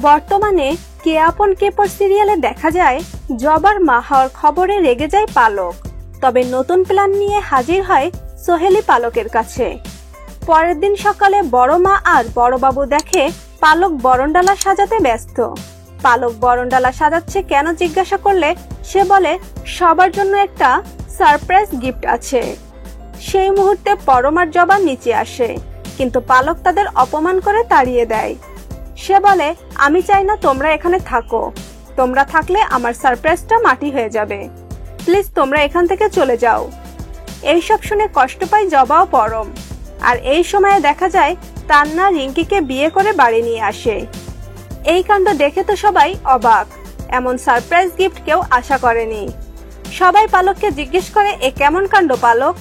বর্তমানে কে আপন কে পর সিরিয়ালে দেখা যায় জবার মা হওয়ার খবরে রেগে যায় পালক। তবে নতুন প্ল্যান নিয়ে হাজির হয় সোহেলি পালকের কাছে। পরের দিন সকালে বড় মা আর বড় বাবু দেখে পালক বরণডালা সাজাতে ব্যস্ত। পালক বরণডালা সাজাচ্ছে কেন জিজ্ঞাসা করলে সে বলে সবার জন্য একটা সারপ্রাইজ গিফট আছে। সেই মুহূর্তে পরমার জবা নিচে আসে, কিন্তু পালক তাদের অপমান করে তাড়িয়ে দেয়। সে বলে আমি চাই না তোমরা এখানে থাকো, তোমরা থাকলে আমার সারপ্রাইজটা মাটি হয়ে যাবে, প্লিজ তোমরা এখান থেকে চলে যাও। এইসব শুনে কষ্ট পায় জবা ও পরম। আর এই সময়ে দেখা যায় তান্না রিঙ্কিকে বিয়ে করে বাড়ি নিয়ে আসে। এই কাণ্ড দেখে তো সবাই অবাক, এমন সারপ্রাইজ গিফট কেউ আশা করেনি। সবাই পালককে জিজ্ঞেস করে এ কেমন কাণ্ড পালক?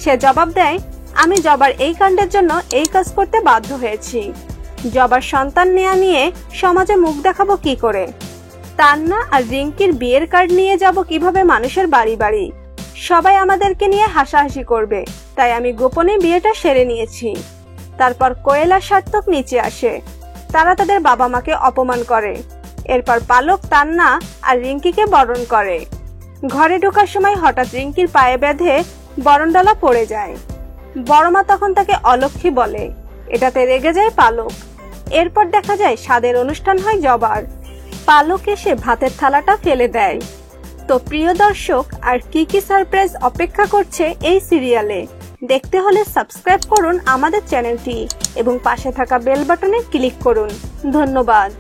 সে জবাব দেয় আমি জবার এই কাণ্ডের জন্য এই কাজ করতে বাধ্য হয়েছি। জবার সন্তান নেয়া নিয়ে সমাজে মুখ দেখাবো কি করে? তান্না আর রিঙ্কির বিয়ের কার্ড নিয়ে যাব কিভাবে মানুষের বাড়ি বাড়ি? সবাই আমাদেরকে নিয়ে হাসাহাসি করবে, তাই আমি গোপনে বিয়েটা সেরে নিয়েছি। তারপর কোয়েল আর সার্থক নিচে আসে। তারা তাদের বাবা মাকে অপমান করে। এরপর পালক তান্না আর রিঙ্কিকে বরণ করে। ঘরে ঢোকার সময় হঠাৎ রিঙ্কির পায়ে বেঁধে বরণডালা পড়ে যায়। বড়মা তখন তাকে অলক্ষী বলে, এটাতে রেগে যায় পালক। এরপর দেখা যায় স্বাদের অনুষ্ঠান হয় জবার। পালক এসে ভাতের থালাটা ফেলে দেয়। তো প্রিয় দর্শক, আর কি কি সারপ্রাইজ অপেক্ষা করছে এই সিরিয়ালে দেখতে হলে সাবস্ক্রাইব করুন আমাদের চ্যানেলটি এবং পাশে থাকা বেল বাটনে ক্লিক করুন। ধন্যবাদ।